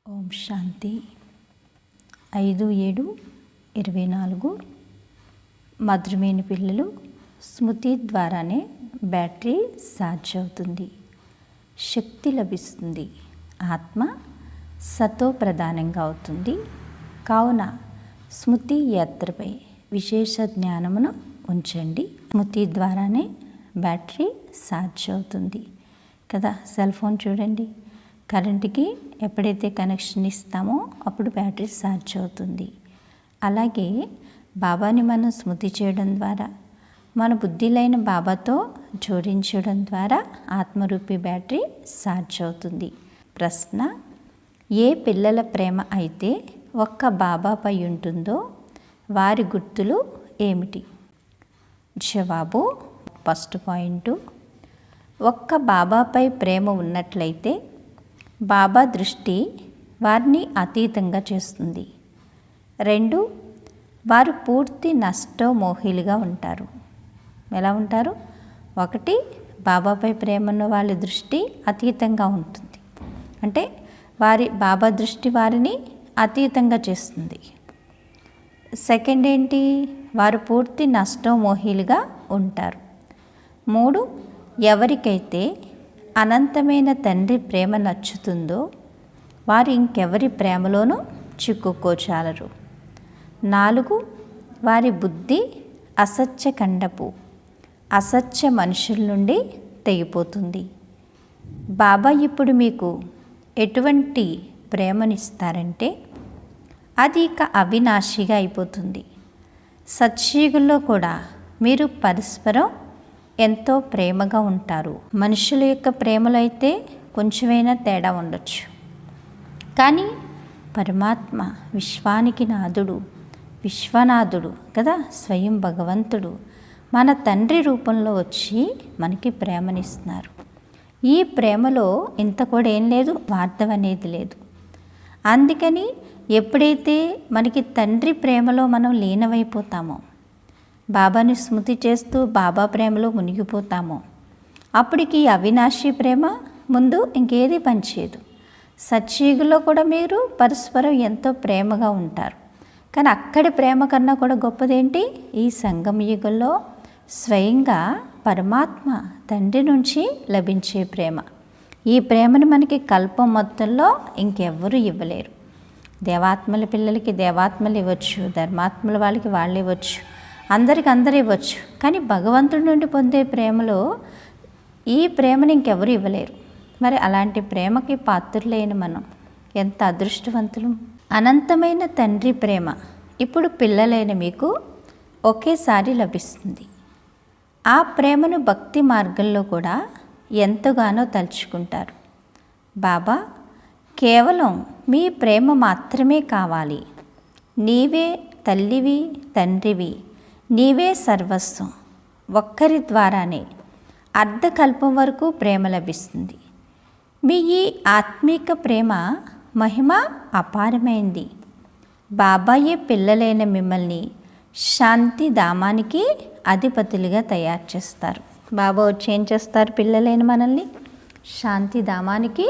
ఓం శాంతి 5/7/24 మధురమైన పిల్లలు స్మృతి ద్వారానే బ్యాటరీ ఛార్జ్ అవుతుంది, శక్తి లభిస్తుంది, ఆత్మ సతో ప్రధానంగా అవుతుంది. కావున స్మృతి యాత్రపై విశేష జ్ఞానమును ఉంచండి. స్మృతి ద్వారానే బ్యాటరీ ఛార్జ్ అవుతుంది కదా. సెల్ ఫోన్ చూడండి, కరెంటుకి ఎప్పుడైతే కనెక్షన్ ఇస్తామో అప్పుడు బ్యాటరీ ఛార్జ్ అవుతుంది. అలాగే బాబాని మనం స్మృతి చేయడం ద్వారా, మన బుద్ధిలైన బాబాతో జోడించడం ద్వారా ఆత్మరూపి బ్యాటరీ ఛార్జ్ అవుతుంది. ప్రశ్న: ఏ పిల్లల ప్రేమ అయితే ఒక్క బాబాపై ఉంటుందో వారి గుర్తులు ఏమిటి? జవాబు: ఫస్ట్ పాయింట్, ఒక్క బాబాపై ప్రేమ ఉన్నట్లయితే బాబా దృష్టి వారిని అతీతంగా చేస్తుంది. 2, వారు పూర్తి నష్టమోహిలుగా ఉంటారు. ఎలా ఉంటారు? 1, బాబాపై ప్రేమ ఉన్న వాళ్ళ దృష్టి అతీతంగా ఉంటుంది, అంటే బాబా దృష్టి వారిని అతీతంగా చేస్తుంది. 2 ఏంటి? వారు పూర్తి నష్టమోహిలుగా ఉంటారు. 3, ఎవరికైతే అనంతమైన తండ్రి ప్రేమ నచ్చుతుందో వారు ఇంకెవరి ప్రేమలోనూ చిక్కుకోచాలరు. 4, వారి బుద్ధి అసత్య ఖండపు అసత్య మనుషుల నుండి తెగిపోతుంది. బాబా ఇప్పుడు మీకు ఎటువంటి ప్రేమనిస్తారంటే అది ఇక అవినాశిగా అయిపోతుంది. సత్యుగంలో కూడా మీరు పరస్పరం ఎంతో ప్రేమగా ఉంటారు. మనుషుల యొక్క ప్రేమలో అయితే కొంచెమైనా తేడా ఉండొచ్చు, కానీ పరమాత్మ విశ్వానికి నాథుడు, విశ్వనాథుడు కదా, స్వయం భగవంతుడు మన తండ్రి రూపంలో వచ్చి మనకి ప్రేమనిస్తున్నారు. ఈ ప్రేమలో ఇంత కూడా ఏం లేదు, స్వార్థం అనేది లేదు. అందుకని ఎప్పుడైతే మనకి తండ్రి ప్రేమలో మనం లీనమైపోతామో, బాబాని స్మృతి చేస్తూ బాబా ప్రేమలో మునిగిపోతామో, అప్పటికి అవినాశి ప్రేమ ముందు ఇంకేది పనిచేయదు. సత్యుగంలో కూడా మీరు పరస్పరం ఎంతో ప్రేమగా ఉంటారు, కానీ అక్కడి ప్రేమ కన్నా కూడా గొప్పదేంటి? ఈ సంగమ యుగంలో స్వయంగా పరమాత్మ తండ్రి నుంచి లభించే ప్రేమ. ఈ ప్రేమను మనకి కల్పం మొత్తంలో ఇంకెవ్వరూ ఇవ్వలేరు. దేవాత్మల పిల్లలకి దేవాత్మలు ఇవ్వచ్చు, ధర్మాత్మల వాళ్ళకి వాళ్ళు ఇవ్వచ్చు, అందరికి అందరూ ఇవ్వచ్చు, కానీ భగవంతుడి నుండి పొందే ప్రేమలో ఈ ప్రేమని ఇంకెవరు ఇవ్వలేరు. మరి అలాంటి ప్రేమకి పాత్రులైన మనం ఎంత అదృష్టవంతులు. అనంతమైన తండ్రి ప్రేమ ఇప్పుడు పిల్లలైన మీకు ఒకేసారి లభిస్తుంది. ఆ ప్రేమను భక్తి మార్గంలో కూడా ఎంతగానో తలుచుకుంటారు. బాబా, కేవలం మీ ప్రేమ మాత్రమే కావాలి, నీవే తల్లివి తండ్రివి, నీవే సర్వస్వం. ఒక్కరి ద్వారానే అర్ధకల్పం వరకు ప్రేమ లభిస్తుంది. మీ ఈ ఆత్మీక ప్రేమ మహిమ అపారమైంది. బాబాయే పిల్లలైన మిమ్మల్ని శాంతి ధామానికి అధిపతులుగా తయారు చేస్తారు. బాబా వచ్చి ఏం చేస్తారు? పిల్లలైన మనల్ని శాంతి ధామానికి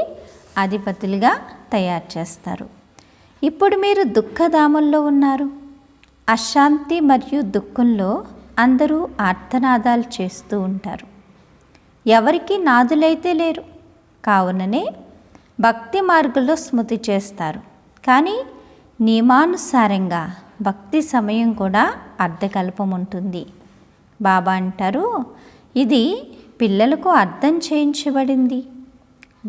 అధిపతులుగా తయారు చేస్తారు. ఇప్పుడు మీరు దుఃఖధామంలో ఉన్నారు. అశాంతి మరియు దుఃఖంలో అందరూ ఆర్తనాదాలు చేస్తూ ఉంటారు. ఎవరికి నాదులైతే లేరు, కావుననే భక్తి మార్గంలో స్మృతి చేస్తారు. కానీ నియమానుసారంగా భక్తి సమయం కూడా అర్ధకల్పం ఉంటుంది. బాబా అంటారు, ఇది పిల్లలకు అర్థం చేయించబడింది.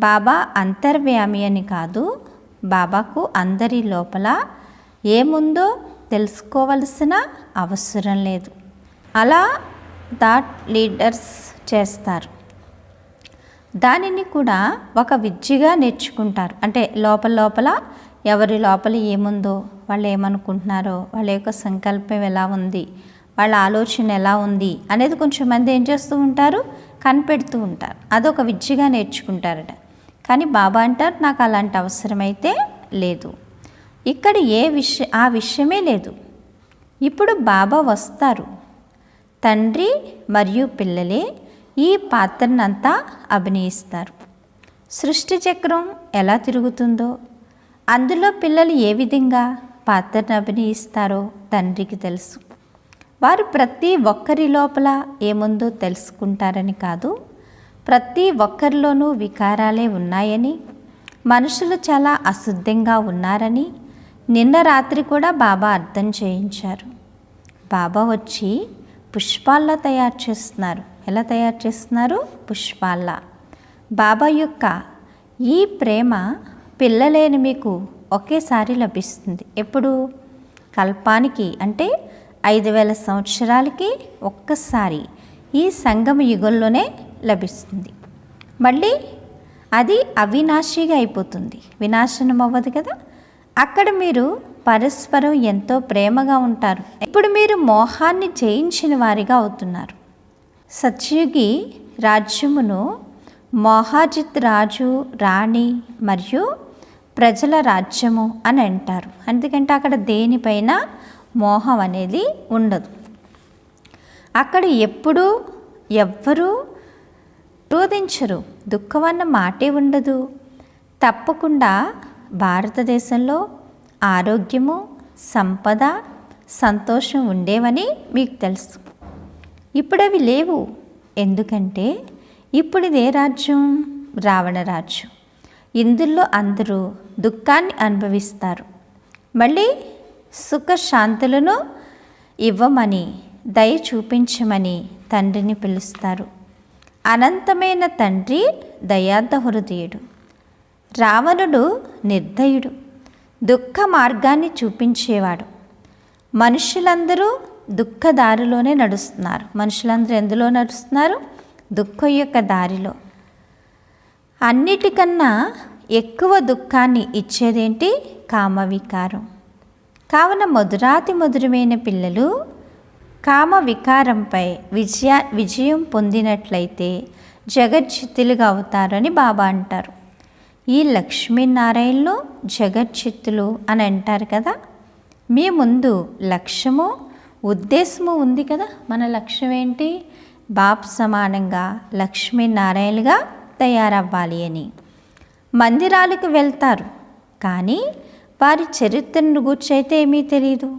బాబా అంతర్వ్యామి అని కాదు, బాబాకు అందరి లోపల ఏముందో తెలుసుకోవలసిన అవసరం లేదు. అలా థాట్ లీడర్స్ చేస్తారు. దానిని కూడా ఒక విద్యగా నేర్చుకుంటారు. అంటే లోపల ఎవరి లోపల ఏముందో, వాళ్ళు ఏమనుకుంటున్నారో, వాళ్ళ యొక్క సంకల్పం ఎలా ఉంది, వాళ్ళ ఆలోచన ఎలా ఉంది అనేది కొంచెం మంది ఏం చేస్తూ ఉంటారు? కనిపెడుతూ ఉంటారు. అదొక విద్యగా నేర్చుకుంటారట. కానీ బాబా అంటారు, నాకు అలాంటి అవసరమైతే లేదు. ఇక్కడ ఆ విషయమే లేదు. ఇప్పుడు బాబా వస్తారు. తండ్రి మరియు పిల్లలే ఈ పాత్రనంతా అభినయిస్తారు. సృష్టి చక్రం ఎలా తిరుగుతుందో అందులో పిల్లలు ఏ విధంగా పాత్రను అభినయిస్తారో తండ్రికి తెలుసు. వారు ప్రతి ఒక్కరి లోపల ఏముందో తెలుసుకుంటారని కాదు, ప్రతి ఒక్కరిలోనూ వికారాలే ఉన్నాయని, మనుషులు చాలా అశుద్ధంగా ఉన్నారని నిన్న రాత్రి కూడా బాబా అర్థం చేయించారు. బాబా వచ్చి పుష్పాల్లా తయారు చేస్తున్నారు. ఎలా తయారు చేస్తున్నారు? పుష్పాల్లా. బాబా యొక్క ఈ ప్రేమ పిల్లలేని మీకు ఒకేసారి లభిస్తుంది. ఎప్పుడు? కల్పానికి, అంటే 5000 సంవత్సరాలకి ఒక్కసారి ఈ సంగమ యుగంలోనే లభిస్తుంది. మళ్ళీ అది అవినాశిగా అయిపోతుంది, వినాశనం అవ్వదు కదా. అక్కడ మీరు పరస్పరం ఎంతో ప్రేమగా ఉంటారు. ఇప్పుడు మీరు మోహాన్ని జయించిన వారిగా అవుతున్నారు. సత్యుగి రాజ్యమును మోహాజిత్ రాజు, రాణి మరియు ప్రజల రాజ్యము అని అంటారు. ఎందుకంటే అక్కడ దేనిపైన మోహం అనేది ఉండదు. అక్కడ ఎప్పుడూ ఎవ్వరూ రోధించరు, దుఃఖం అన్న మాటే ఉండదు. తప్పకుండా భారతదేశంలో ఆరోగ్యము, సంపద, సంతోషం ఉండేవని మీకు తెలుసు. ఇప్పుడు అవి లేవు. ఎందుకంటే ఇప్పుడు ఇదే రాజ్యం? రావణ రాజ్యం. ఇందులో అందరూ దుఃఖాన్ని అనుభవిస్తారు. మళ్ళీ సుఖశాంతులను ఇవ్వమని, దయ చూపించమని తండ్రిని పిలుస్తారు. అనంతమైన తండ్రి దయార్థ హృదయుడు. రావణుడు నిర్దయుడు, దుఃఖ మార్గాన్ని చూపించేవాడు. మనుషులందరూ దుఃఖదారిలోనే నడుస్తున్నారు. మనుషులందరూ ఎందులో నడుస్తున్నారు? దుఃఖం యొక్క దారిలో. అన్నిటికన్నా ఎక్కువ దుఃఖాన్ని ఇచ్చేదేంటి? కామవికారం. కావున మధురాతి మధురమైన పిల్లలు కామ వికారంపై విజయం పొందినట్లయితే జగజ్జిత్తులుగా అవుతారని బాబా అంటారు. ఈ లక్ష్మీనారాయణలు జగజ్జిత్తులు అని అంటారు కదా. మీ ముందు లక్ష్యము, ఉద్దేశము ఉంది కదా. మన లక్ష్యం ఏంటి? బాప్ సమానంగా లక్ష్మీనారాయణలుగా తయారవ్వాలి అని. మందిరాలకు వెళ్తారు, కానీ వారి చరిత్రను గూర్చైతే ఏమీ తెలియదు.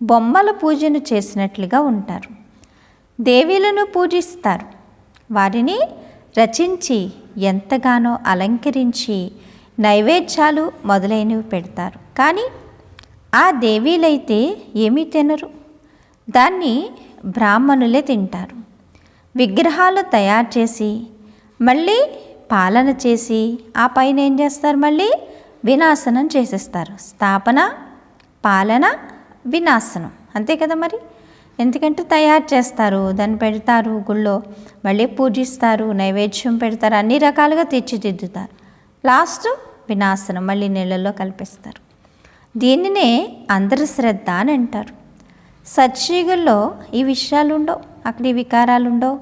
బొమ్మల పూజను చేసినట్లుగా ఉంటారు. దేవీలను పూజిస్తారు, వారిని రచించి ఎంతగానో అలంకరించి నైవేద్యాలు మొదలైనవి పెడతారు. కానీ ఆ దేవీలైతే ఏమీ తినరు, దాన్ని బ్రాహ్మణులే తింటారు. విగ్రహాలు తయారు చేసి మళ్ళీ పాలన చేసి ఆ పైన ఏం చేస్తారు? మళ్ళీ వినాశనం చేసేస్తారు. స్థాపన, పాలన, వినాశనం, అంతే కదా మరి. ఎందుకంటే తయారు చేస్తారు, దాన్ని పెడతారు గుళ్ళో, మళ్ళీ పూజిస్తారు, నైవేద్యం పెడతారు, అన్ని రకాలుగా తీర్చిదిద్దుతారు. లాస్ట్ వినాశనం, మళ్ళీ నీళ్ళల్లో కలిపేస్తారు. దీనినే అంధశ్రద్ధ అని అంటారు. సత్యుగంలో ఈ విషయాలు ఉండవు, అక్కడ ఈ వికారాలు ఉండవు.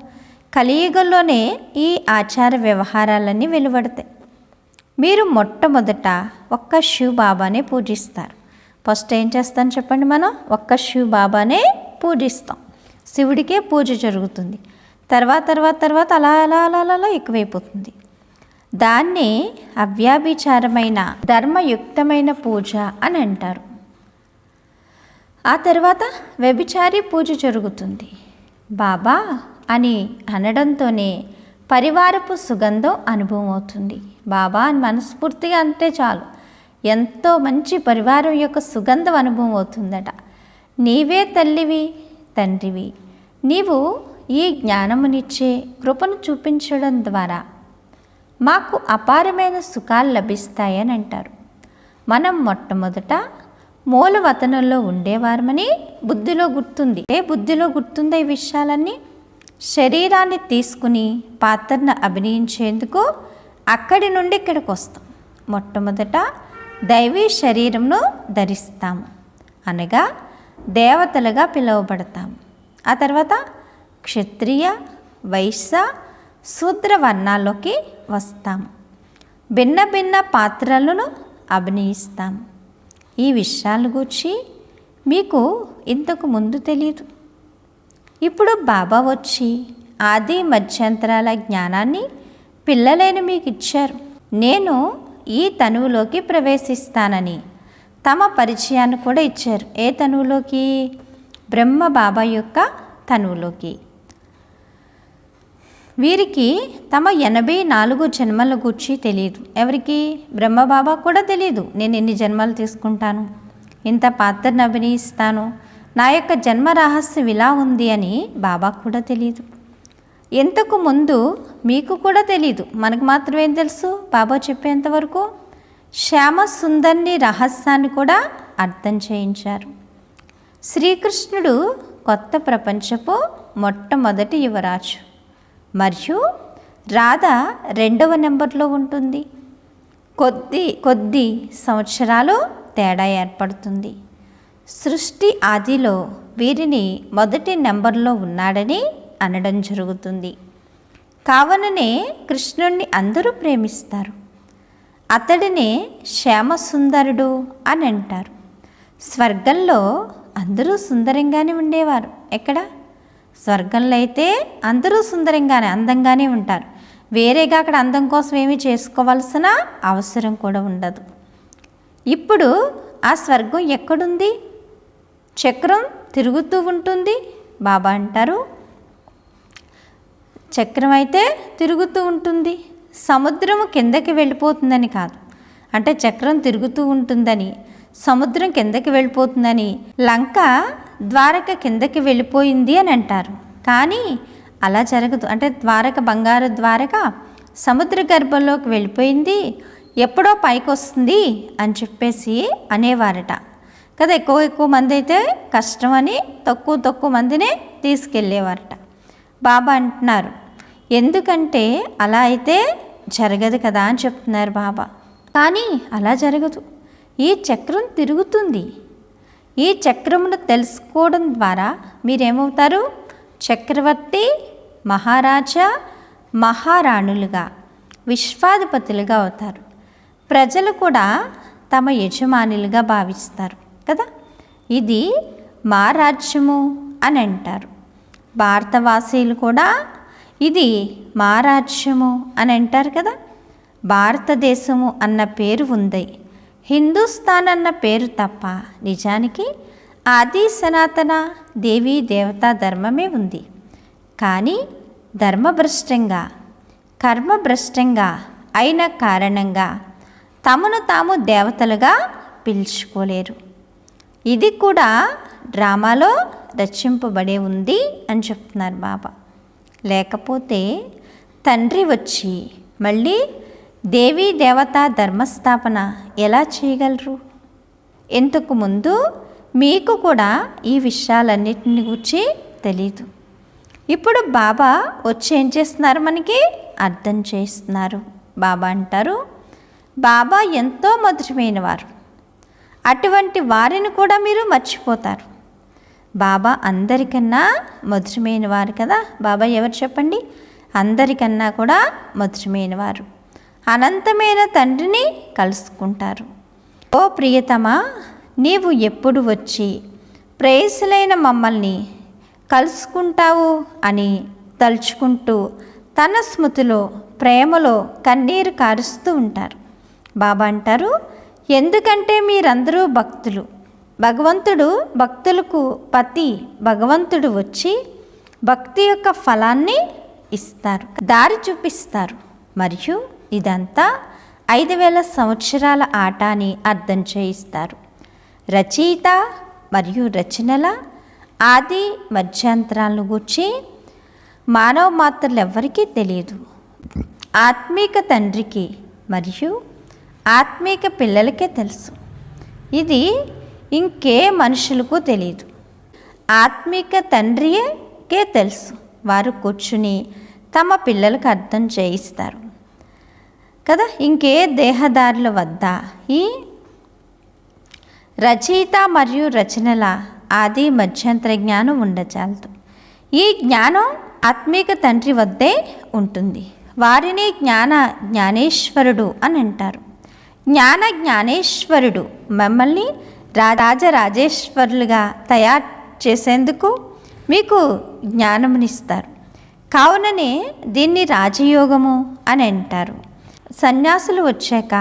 కలియుగంలోనే ఈ ఆచార వ్యవహారాలన్నీ వెలువడతాయి. మీరు మొట్టమొదట ఒక్క శివ్ బాబానే పూజిస్తారు. ఫస్ట్ ఏం చేస్తాను చెప్పండి? మనం ఒక్క శివ్ బాబానే పూజిస్తాం. శివుడికే పూజ జరుగుతుంది. తర్వాత అలా అలా అలా అలా ఎక్కువైపోతుంది. దాన్ని అవ్యాభిచారమైన ధర్మయుక్తమైన పూజ అని అంటారు. ఆ తర్వాత వ్యభిచారి పూజ జరుగుతుంది. బాబా అని అనడంతోనే పరివారపు సుగంధం అనుభవం అవుతుంది. బాబా అని మనస్ఫూర్తిగా అంటే చాలు, ఎంతో మంచి పరివారం యొక్క సుగంధం అనుభవం అవుతుందట. నీవే తల్లివి, తండ్రివి. నీవు ఈ జ్ఞానమునిచ్చే కృపను చూపించడం ద్వారా మాకు అపారమైన సుఖాలు లభిస్తాయని అంటారు. మనం మొట్టమొదట మూలవతనంలో ఉండేవారమని బుద్ధిలో గుర్తుంది. బుద్ధిలో గుర్తుందా ఈ విషయాలన్నీ? శరీరాన్ని తీసుకుని పాత్రను అభినయించేందుకు అక్కడి నుండి ఇక్కడికి వస్తాం. మొట్టమొదట దైవీ శరీరంను ధరిస్తాము, అనగా దేవతలుగా పిలువబడతాము. ఆ తర్వాత క్షత్రియ, వైశ్య, శూద్ర వర్ణాల్లోకి వస్తాము. భిన్న భిన్న పాత్రలను అభినయిస్తాము. ఈ విషయాల గురించి మీకు ఇంతకు ముందు తెలియదు. ఇప్పుడు బాబా వచ్చి ఆది మధ్యంతరాల జ్ఞానాన్ని పిల్లలైన మీకు ఇచ్చారు. నేను ఈ తనువులోకి ప్రవేశిస్తానని తమ పరిచయాన్ని కూడా ఇచ్చారు. ఏ తనువులోకి? బ్రహ్మ బాబా యొక్క తనువులోకి. వీరికి తమ 84 జన్మల గురించి తెలియదు. ఎవరికి? బ్రహ్మబాబా కూడా తెలియదు. నేను ఎన్ని జన్మలు తీసుకుంటాను, ఇంత పాత్రను అభినయిస్తాను, నా యొక్క జన్మ రహస్యం ఇలా ఉంది అని బాబా కూడా తెలియదు. ఇంతకు ముందు మీకు కూడా తెలీదు, మనకు మాత్రమే తెలుసు. బాబా చెప్పేంతవరకు శ్యామ సుందర్ని రహస్యాన్ని కూడా అర్థం చేయించారు. శ్రీకృష్ణుడు కొత్త ప్రపంచపు మొట్టమొదటి యువరాజు మరియు రాధ 2వ నెంబర్లో ఉంటుంది. కొద్ది సంవత్సరాలు తేడా ఏర్పడుతుంది. సృష్టి ఆదిలో వీరిని మొదటి నెంబర్లో ఉన్నాడని అనడం జరుగుతుంది. కావుననే కృష్ణుణ్ణి అందరూ ప్రేమిస్తారు. అతడినే శ్యామసుందరుడు అని అంటారు. స్వర్గంలో అందరూ సుందరంగానే ఉండేవారు. ఎక్కడ? స్వర్గంలో అయితే అందరూ సుందరంగానే అందంగానే ఉంటారు. వేరేగా అక్కడ అందం కోసం ఏమీ చేసుకోవాల్సిన అవసరం కూడా ఉండదు. ఇప్పుడు ఆ స్వర్గం ఎక్కడుంది? చక్రం తిరుగుతూ ఉంటుంది. బాబా అంటారు చక్రం అయితే తిరుగుతూ ఉంటుంది, సముద్రము కిందకి వెళ్ళిపోతుందని కాదు. అంటే చక్రం తిరుగుతూ ఉంటుందని, సముద్రం కిందకి వెళ్ళిపోతుందని, లంక ద్వారక కిందకి వెళ్ళిపోయింది అని అంటారు. కానీ అలా జరగదు. అంటే ద్వారక, బంగారు ద్వారక సముద్ర గర్భంలోకి వెళ్ళిపోయింది, ఎప్పుడో పైకి వస్తుంది అని చెప్పేసి అనేవారట కదా. ఎక్కువ మంది అయితే కష్టమని తక్కువ మందినే తీసుకెళ్ళేవారట. బాబా అంటున్నారు ఎందుకంటే అలా అయితే జరగదు కదా అని చెప్తున్నారు బాబా. కానీ అలా జరగదు. ఈ చక్రం తిరుగుతుంది. ఈ చక్రమును తెలుసుకోవడం ద్వారా మీరేమవుతారు? చక్రవర్తి, మహారాజా, మహారాణులుగా, విశ్వాధిపతులుగా అవుతారు. ప్రజలు కూడా తమ యజమానులుగా భావిస్తారు కదా. ఇది మా రాజ్యము అని అంటారు. భారతవాసీలు కూడా ఇది మా రాజ్యము అని అంటారు కదా. భారతదేశము అన్న పేరు ఉంది, హిందుస్థాన్ అన్న పేరు తప్ప నిజానికి ఆది సనాతన దేవీ దేవతా ధర్మమే ఉంది. కానీ ధర్మభ్రష్టంగా, కర్మభ్రష్టంగా అయిన కారణంగా తమను తాము దేవతలుగా పిలుచుకోలేరు. ఇది కూడా డ్రామాలో రచింపబడే ఉంది అని చెప్తున్నారు బాబా. లేకపోతే తండ్రి వచ్చి మళ్ళీ దేవీ దేవతా ధర్మస్థాపన ఎలా చేయగలరు? ఇంతకు ముందు మీకు కూడా ఈ విషయాలన్నిటిని గురించి తెలీదు. ఇప్పుడు బాబా వచ్చి ఏం చేస్తున్నారు? మనకి అర్థం చేస్తున్నారు. బాబా అంటారు బాబా ఎంతో మధురమైన వారు, అటువంటి వారిని కూడా మీరు మర్చిపోతారు. బాబా అందరికన్నా మధురమైన వారు కదా. బాబా ఎవరు చెప్పండి? అందరికన్నా కూడా మధురమైన వారు. అనంతమైన తండ్రిని కలుసుకుంటారు. ఓ ప్రియతమా, నీవు ఎప్పుడు వచ్చి ప్రేయసులైన మమ్మల్ని కలుసుకుంటావు అని తలుచుకుంటూ తన స్మృతిలో ప్రేమలో కన్నీరు కారుస్తూ ఉంటారు. బాబా అంటారు ఎందుకంటే మీరందరూ భక్తులు. భగవంతుడు భక్తులకు పతి భగవంతుడు వచ్చి భక్తి యొక్క ఫలాన్ని ఇస్తారు, దారి చూపిస్తారు. మరియు ఇదంతా 5000 సంవత్సరాల ఆట అని అర్థం చేయిస్తారు. రచయిత మరియు రచనల ఆది మధ్యాంతరాలను గూర్చి మానవ మాత్రలు ఎవ్వరికీ తెలియదు. ఆత్మీక తండ్రికి మరియు ఆత్మీక పిల్లలకే తెలుసు. ఇది ఇంకే మనుషులకు తెలియదు. ఆత్మీక తండ్రికే తెలుసు. వారు కూర్చుని తమ పిల్లలకు అర్థం చేయిస్తారు కదా. ఇంకే దేహదారుల వద్ద ఈ రచయిత మరియు రచనల ఆది మధ్యంతర జ్ఞానం ఉండచాలదు. ఈ జ్ఞానం ఆత్మీక తండ్రి వద్దే ఉంటుంది. వారిని జ్ఞానేశ్వరుడు అని అంటారు. జ్ఞానేశ్వరుడు మమ్మల్ని రాజరాజేశ్వరులుగా తయారు చేసేందుకు మీకు జ్ఞానమునిస్తారు. కావుననే దీన్ని రాజయోగము అని అంటారు. సన్యాసులు వచ్చాక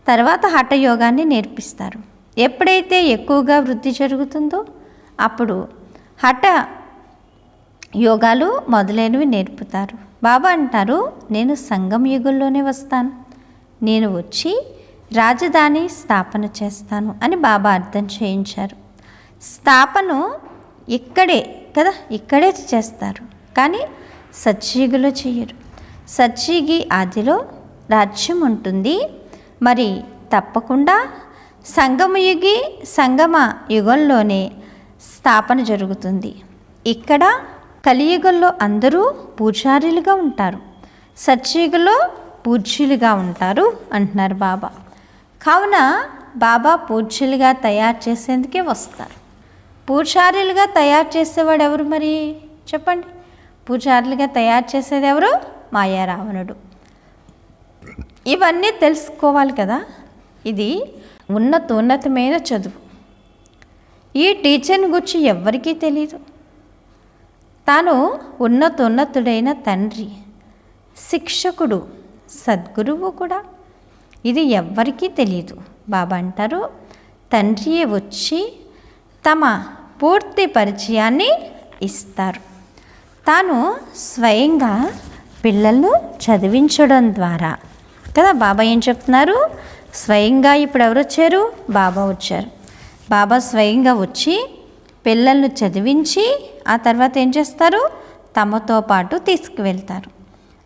తర్వాత హఠయోగాన్ని నేర్పిస్తారు. ఎప్పుడైతే ఎక్కువగా వృద్ధి జరుగుతుందో అప్పుడు హఠ యోగాలు మొదలైనవి నేర్పుతారు. బాబా అంటారు, నేను సంగం యుగంలోనే వస్తాను, నేను వచ్చి రాజధాని స్థాపన చేస్తాను అని బాబా అర్థం చేయించారు. స్థాపన ఇక్కడే కదా, ఇక్కడే చేస్తారు, కానీ సత్యయుగంలో చెయ్యరు. సత్యయుగి ఆదిలో రాజ్యం ఉంటుంది. మరి తప్పకుండా సంగమ యుగంలోనే స్థాపన జరుగుతుంది. ఇక్కడ కలియుగంలో అందరూ పూజారులుగా ఉంటారు, సత్యయుగంలో పూజ్యులుగా ఉంటారు అంటున్నారు బాబా. కావున బాబా పూజ్యులుగా తయారు చేసేందుకే వస్తారు. పూజారులుగా తయారు చేసేవాడు ఎవరు మరి చెప్పండి? పూజారులుగా తయారు చేసేది ఎవరు? మాయా రావణుడు. ఇవన్నీ తెలుసుకోవాలి కదా. ఇది ఉన్నతమైన చదువు. ఈ టీచర్ని గురించి ఎవ్వరికీ తెలియదు. తాను ఉన్నతుడైన తండ్రి, శిక్షకుడు, సద్గురువు కూడా. ఇది ఎవ్వరికీ తెలియదు. బాబా అంటారు, తండ్రియే వచ్చి తమ పూర్తి పరిచయాన్ని ఇస్తారు. తాను స్వయంగా పిల్లలను చదివించడం ద్వారా కదా. బాబా ఏం చెప్తున్నారు? స్వయంగా ఇప్పుడు ఎవరు వచ్చారు? బాబా వచ్చారు. బాబా స్వయంగా వచ్చి పిల్లలను చదివించి ఆ తర్వాత ఏం చేస్తారు? తమతో పాటు తీసుకువెళ్తారు.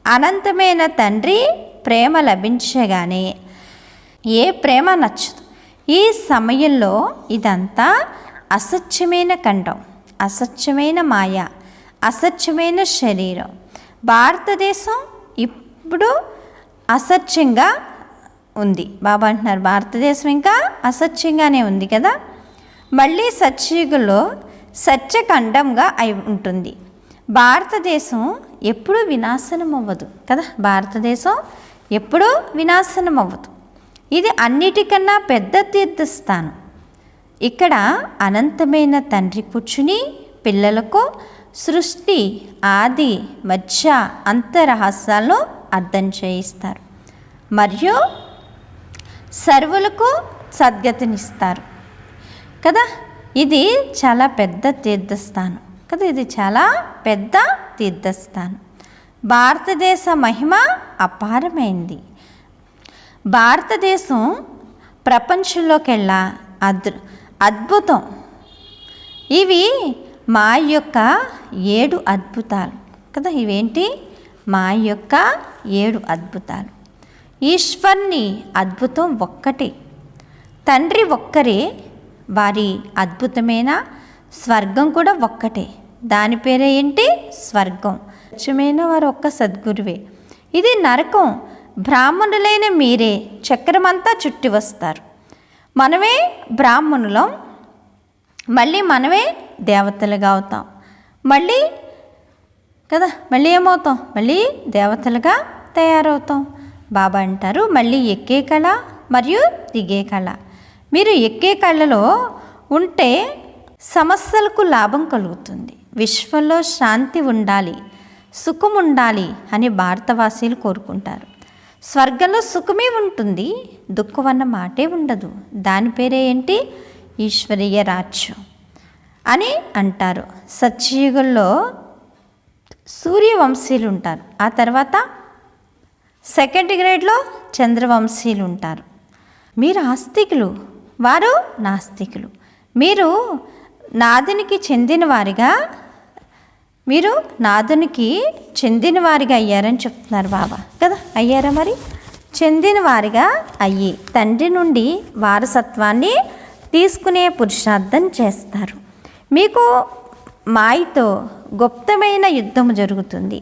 అనంతమైన తండ్రి ప్రేమ లభించగానే ఏ ప్రేమ నచ్చదు. ఈ సమయంలో ఇదంతా అసత్యమైన ఖండం, అసత్యమైన మాయ, అసత్యమైన శరీరం. భారతదేశం ఇప్పుడు అసత్యంగా ఉంది. బాబా అంటున్నారు, భారతదేశం ఇంకా అసత్యంగానే ఉంది కదా. మళ్ళీ సత్యయుగంలో సత్యఖండంగా అయి ఉంటుంది. భారతదేశం ఎప్పుడూ వినాశనం అవ్వదు కదా. భారతదేశం ఎప్పుడూ వినాశనం అవ్వదు. ఇది అన్నిటికన్నా పెద్ద తీర్థస్థానం. ఇక్కడ అనంతమైన తండ్రి కూర్చుని పిల్లలకు సృష్టి ఆది మధ్య అంత రహస్యాలను అర్థం చేయిస్తారు మరియు సర్వులకు సద్గతినిస్తారు కదా. ఇది చాలా పెద్ద తీర్థస్థానం కదా. ఇది చాలా పెద్ద తీర్థస్థానం. భారతదేశ మహిమ అపారమైంది. భారతదేశం ప్రపంచంలోకెల్లా అద్భుతం. ఇవి మా యొక్క 7 అద్భుతాలు కదా. ఇవేంటి? మా యొక్క 7 అద్భుతాలు. ఈశ్వర్ని అద్భుతం ఒక్కటే, తండ్రి ఒక్కరే, వారి అద్భుతమైన స్వర్గం కూడా ఒక్కటే. దాని పేరే ఏంటి? స్వర్గం. స్వచ్ఛమైన వారు ఒక్క సద్గురువే. ఇది నరకం. బ్రాహ్మణులైన మీరే చక్రమంతా చుట్టి వస్తారు. మనమే బ్రాహ్మణులం, మళ్ళీ మనమే దేవతలుగా అవుతాం. మళ్ళీ కదా, మళ్ళీ ఏమవుతాం? మళ్ళీ దేవతలుగా తయారవుతాం. బాబా అంటారు, మళ్ళీ ఎక్కే కళ మరియు దిగే కళ. మీరు ఎక్కే కళలో ఉంటే సమస్యలకు లాభం కలుగుతుంది. విశ్వంలో శాంతి ఉండాలి, సుఖం ఉండాలి అని భారతవాసీలు కోరుకుంటారు. స్వర్గంలో సుఖమే ఉంటుంది, దుఃఖం అన్న మాటే ఉండదు. దాని పేరే ఏంటి? ఈశ్వరీయ రాజ్యం అని అంటారు. సత్యయుగంలో సూర్యవంశీయులు ఉంటారు. ఆ తర్వాత సెకండ్ గ్రేడ్లో చంద్రవంశీయులు ఉంటారు. మీరు ఆస్తికులు, వారు నాస్తికులు. మీరు నాదునికి చెందిన వారిగా అయ్యారని చెప్తున్నారు బాబా కదా. అయ్యారా? మరి చెందిన వారిగా అయ్యి తండ్రి నుండి వారసత్వాన్ని తీసుకునే పురుషార్థం చేస్తారు. మీకు మాయతో గుప్తమైన యుద్ధం జరుగుతుంది.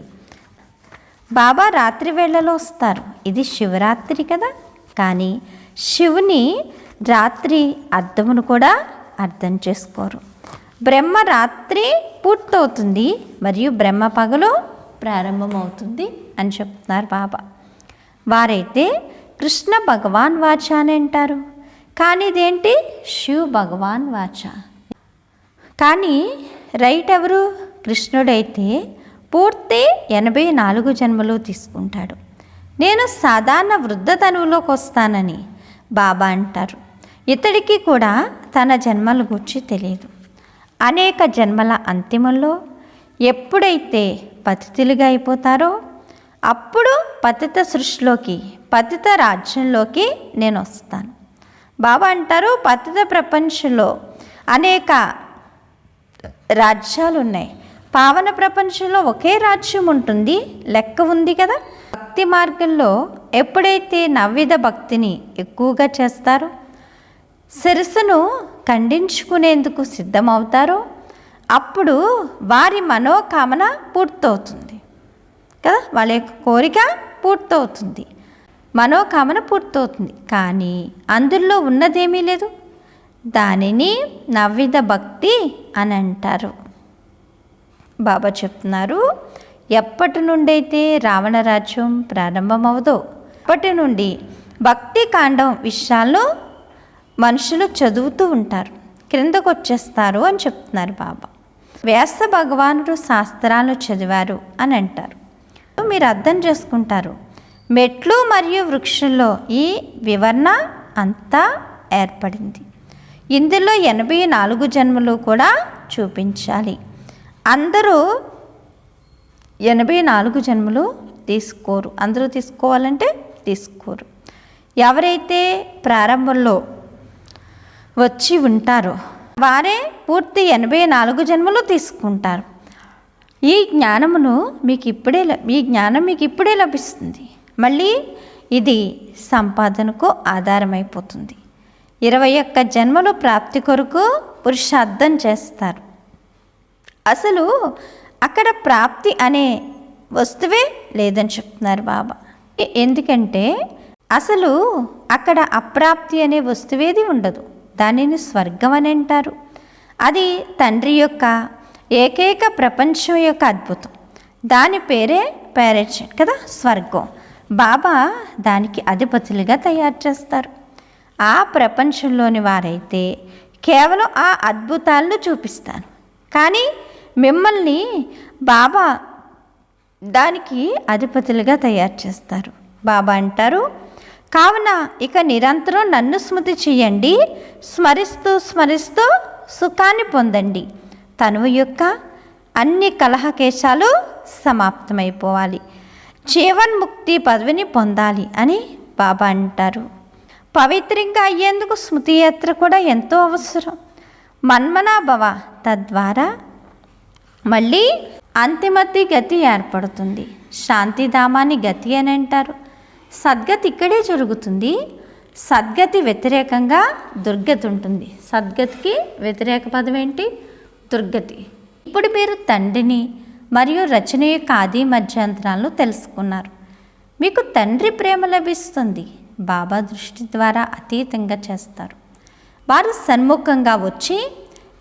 బాబా రాత్రి వేళలో వస్తారు. ఇది శివరాత్రి కదా. కానీ శివుని రాత్రి అర్థమును కూడా అర్థం చేసుకోరు. బ్రహ్మ రాత్రి పూర్తవుతుంది మరియు బ్రహ్మ పగలు ప్రారంభమవుతుంది అని చెప్తున్నారు బాబా. వారైతే కృష్ణ భగవాన్ వాచ అని అంటారు, కానీ ఇదేంటి? శివ్ భగవాన్ వాచ. కానీ రైట్ ఎవరు? కృష్ణుడైతే పూర్తి 84 జన్మలు తీసుకుంటాడు. నేను సాధారణ వృద్ధ తనువులోకి వస్తానని బాబా అంటారు, ఇతడికి కూడా తన జన్మల గురించి తెలియదు. అనేక జన్మల అంతిమంలో ఎప్పుడైతే పతితులుగా అయిపోతారో అప్పుడు పతిత సృష్టిలోకి, పతిత రాజ్యంలోకి నేను వస్తాను. బాబా అంటారు, పతిత ప్రపంచంలో అనేక రాజ్యాలు ఉన్నాయి, పావన ప్రపంచంలో ఒకే రాజ్యం ఉంటుంది, లెక్క ఉంది కదా. భక్తి మార్గంలో ఎప్పుడైతే నవ్విధ భక్తిని ఎక్కువగా చేస్తారో, శిరస్సును ఖండించుకునేందుకు సిద్ధమవుతారో అప్పుడు వారి మనోకామన పూర్తవుతుంది కదా, వాళ్ళ యొక్క కోరిక పూర్తవుతుంది, మనోకామన పూర్తవుతుంది. కానీ అందులో ఉన్నదేమీ లేదు, దానిని నవ్విధ భక్తి అని అంటారు. బాబా చెప్తున్నారు, ఎప్పటి నుండి అయితే రావణ రాజ్యం ప్రారంభమవుదో అప్పటి నుండి భక్తి కాండం విషయాలను మనుషులు చదువుతూ ఉంటారు, క్రిందకు వచ్చేస్తారు అని చెప్తున్నారు బాబా. వ్యాస భగవానుడు శాస్త్రాలను చదివారు అని అంటారు. మీరు అర్థం చేసుకుంటారు, మెట్లు మరియు వృక్షంలో ఈ వివరణ అంతా ఏర్పడింది. ఇందులో 84 జన్మలు కూడా చూపించాలి. అందరూ 84 జన్మలు తీసుకోరు, అందరూ తీసుకోవాలంటే తీసుకోరు. ఎవరైతే ప్రారంభంలో వచ్చి ఉంటారో వారే పూర్తి 84 జన్మలు తీసుకుంటారు. ఈ జ్ఞానం మీకు ఇప్పుడే లభిస్తుంది. మళ్ళీ ఇది సంపాదనకు ఆధారమైపోతుంది. 21 జన్మలు ప్రాప్తి కొరకు పురుషార్థం చేస్తారు. అసలు అక్కడ ప్రాప్తి అనే వస్తువే లేదని చెప్తున్నారు బాబా. ఎందుకంటే అసలు అక్కడ అప్రాప్తి అనే వస్తువేది ఉండదు, దానిని స్వర్గం అని అంటారు. అది తండ్రి యొక్క ఏకైక ప్రపంచం యొక్క అద్భుతం, దాని పేరే ప్యారడైజ్ కదా, స్వర్గం. బాబా దానికి అధిపతులుగా తయారు చేస్తారు. ఆ ప్రపంచంలోని వారైతే కేవలం ఆ అద్భుతాలను చూపిస్తాను, కానీ మిమ్మల్ని బాబా దానికి అధిపతులుగా తయారు చేస్తారు. బాబా అంటారు, కావున ఇక నిరంతరం నన్ను స్మృతి చేయండి, స్మరిస్తూ స్మరిస్తూ సుఖాన్ని పొందండి. తనువు యొక్క అన్ని కలహకేశాలు సమాప్తమైపోవాలి, జీవన్ముక్తి పదవిని పొందాలి అని బాబా అంటారు. పవిత్రంగా అయ్యేందుకు స్మృతి యాత్ర కూడా ఎంతో అవసరం. మన్మనాభవ, తద్వారా మళ్ళీ అంతిమతి గతి ఏర్పడుతుంది. శాంతిధామాన్ని గతి అని అంటారు. సద్గతి ఇక్కడే జరుగుతుంది. సద్గతి వ్యతిరేకంగా దుర్గతి ఉంటుంది. సద్గతికి వ్యతిరేక పదం ఏంటి? దుర్గతి. ఇప్పుడు మీరు తండ్రిని మరియు రచన యొక్క ఆది మధ్యాంతరాలను తెలుసుకున్నారు. మీకు తండ్రి ప్రేమ లభిస్తుంది. బాబా దృష్టి ద్వారా అతీతంగా చేస్తారు. వారు సన్ముఖంగా వచ్చి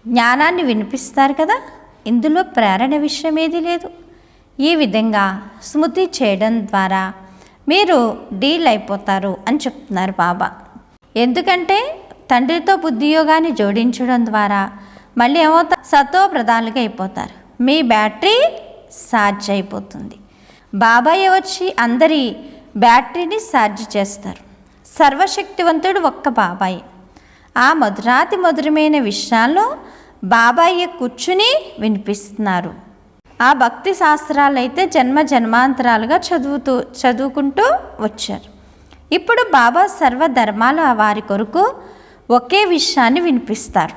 జ్ఞానాన్ని వినిపిస్తారు కదా, ఇందులో ప్రేరణ విషయం ఏది లేదు. ఈ విధంగా స్మృతి చేయడం ద్వారా మీరు డీల్ అయిపోతారు అని చెప్తున్నారు బాబా. ఎందుకంటే తండ్రితో బుద్ధియోగాన్ని జోడించడం ద్వారా మళ్ళీ ఏమవుతారు? సతో ప్రధానులుగా అయిపోతారు. మీ బ్యాటరీ ఛార్జ్ అయిపోతుంది. బాబాయ్ వచ్చి అందరి బ్యాటరీని ఛార్జ్ చేస్తారు. సర్వశక్తివంతుడు ఒక్క బాబాయ్. ఆ మధురాతి మధురమైన విషయాల్లో బాబాయ్య కూర్చుని వినిపిస్తున్నారు. ఆ భక్తి శాస్త్రాలు అయితే జన్మ జన్మాంతరాలుగా చదువుకుంటూ వచ్చారు. ఇప్పుడు బాబా సర్వధర్మాల వారి కొరకు ఒకే విషయాన్ని వినిపిస్తారు,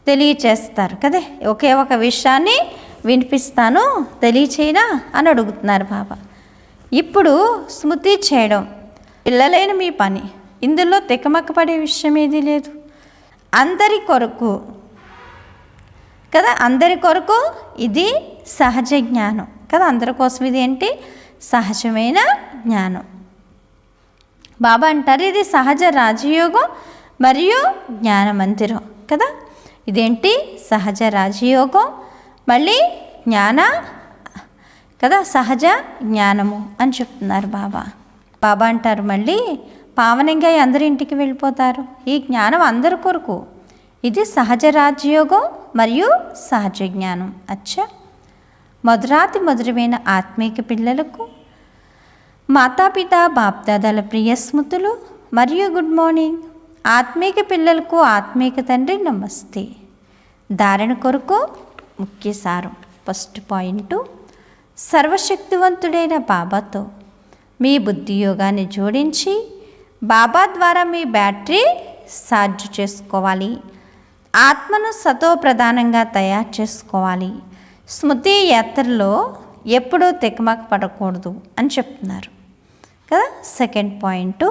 తెలియచేస్తారు కదే. ఒకే ఒక విషయాన్ని వినిపిస్తాను, తెలియచేయనా అని అడుగుతున్నారు బాబా. ఇప్పుడు స్మృతి చేయడం పిల్లలైన మీ పని. ఇందులో తికమక్క పడే విషయం ఏదీ లేదు. అందరి కొరకు కదా, అందరి కొరకు ఇది సహజ జ్ఞానం కదా, అందరి కోసం ఇది ఏంటి? సహజమైన జ్ఞానం. బాబా అంటారు ఇది సహజ రాజయోగం మరియు జ్ఞాన మందిరం కదా. ఇదేంటి? సహజ రాజయోగం మళ్ళీ జ్ఞాన కదా, సహజ జ్ఞానము అని చెప్తున్నారు బాబా. బాబా అంటారు మళ్ళీ పావనంగా అందరి ఇంటికి వెళ్ళిపోతారు. ఈ జ్ఞానం అందరి కొరకు. ఇది సహజ రాజయోగం మరియు సహజ జ్ఞానం. అచ్చా, మధురాతి మధురమైన ఆత్మీక పిల్లలకు మాతాపిత బాప్దాదాల ప్రియ స్మృతులు మరియు గుడ్ మార్నింగ్. ఆత్మీక పిల్లలకు ఆత్మీక తండ్రి నమస్తే. ధారణ కొరకు ముఖ్య సారం. ఫస్ట్ పాయింట్, సర్వశక్తివంతుడైన బాబాతో మీ బుద్ధి యోగాన్ని జోడించి బాబా ద్వారా మీ బ్యాటరీ ఛార్జ్ చేసుకోవాలి. ఆత్మను సతో ప్రధానంగా తయారు చేసుకోవాలి. స్మృతి యాత్రలో ఎప్పుడూ తికమక పడకూడదు అని చెప్తున్నారు కదా. సెకండ్ పాయింట్,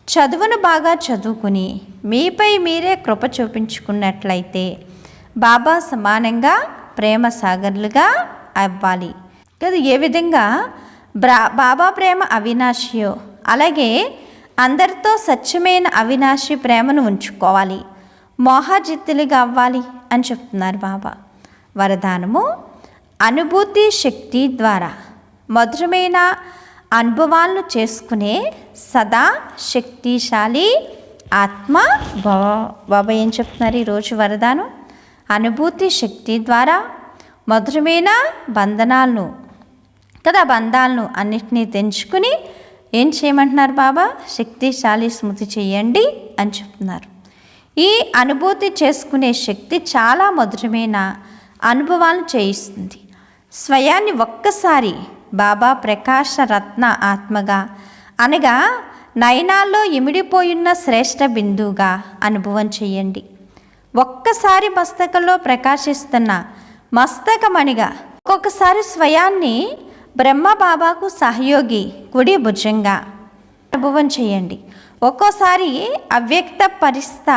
చదువును బాగా చదువుకుని మీపై మీరే కృప చూపించుకున్నట్లయితే బాబా సమానంగా ప్రేమ సాగర్లుగా అవ్వాలి కదా. ఏ విధంగా బాబా ప్రేమ అవినాశియో అలాగే అందరితో స్వచ్ఛమైన అవినాశి ప్రేమను ఉంచుకోవాలి. మోహజిత్తులుగా అవ్వాలి అని చెప్తున్నారు బాబా. వరదానము, అనుభూతి శక్తి ద్వారా మధురమైన అనుభవాలను చేసుకునే సదా శక్తిశాలి ఆత్మ భవ. బాబా ఏం చెప్తున్నారు ఈరోజు వరదానం? అనుభూతి శక్తి ద్వారా మధురమైన బంధనాలను కదా, బంధాలను అన్నిటినీ తెంచుకుని ఏం చేయమంటున్నారు బాబా? శక్తిశాలి స్మృతి చేయండి అని చెప్తున్నారు. ఈ అనుభూతి చేసుకునే శక్తి చాలా మధురమైన అనుభవాలను చేయిస్తుంది. స్వయాన్ని ఒక్కసారి బాబా ప్రకాశ రత్న ఆత్మగా అనగా నయనాల్లో ఇమిడిపోయున్న శ్రేష్ఠ బిందువుగా అనుభవం చేయండి. ఒక్కసారి మస్తకంలో ప్రకాశిస్తున్న మస్తకమణిగా, ఒక్కొక్కసారి స్వయాన్ని బ్రహ్మ బాబాకు సహయోగి కుడి భుజంగా అనుభవం చేయండి. ఒక్కోసారి అవ్యక్త పరిస్థ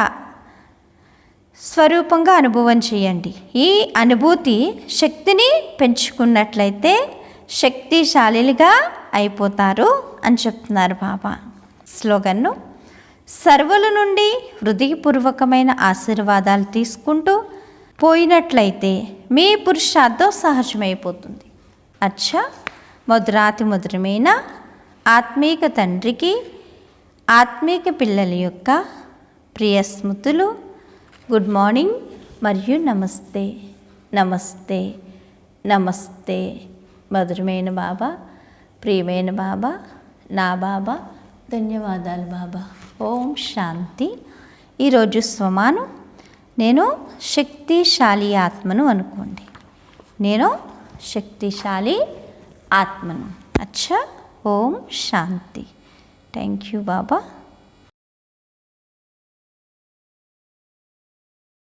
స్వరూపంగా అనుభవం చేయండి. ఈ అనుభూతి శక్తిని పెంచుకున్నట్లయితే శక్తిశాలిగా అయిపోతారు అని చెప్తున్నారు బాబా. స్లోగన్ను, సర్వుల నుండి హృదయపూర్వకమైన ఆశీర్వాదాలు తీసుకుంటూ పోయినట్లయితే మీ పురుషార్థం సహజమైపోతుంది. అచ్చా, మధురాతి మధురమైన ఆత్మీక తండ్రికి ఆత్మీక పిల్లల యొక్క ప్రియ స్మృతులు. గుడ్ మార్నింగ్ మరియు నమస్తే. నమస్తే నమస్తే. మధురమైన బాబా, ప్రియమైన బాబా, నా బాబా, ధన్యవాదాలు బాబా. ఓం శాంతి. ఈరోజు స్వమానం, నేను శక్తిశాలి ఆత్మను అనుకోండి. నేను శక్తిశాలి ఆత్మను. అచ్చా, ఓం శాంతి. Thank you Baba.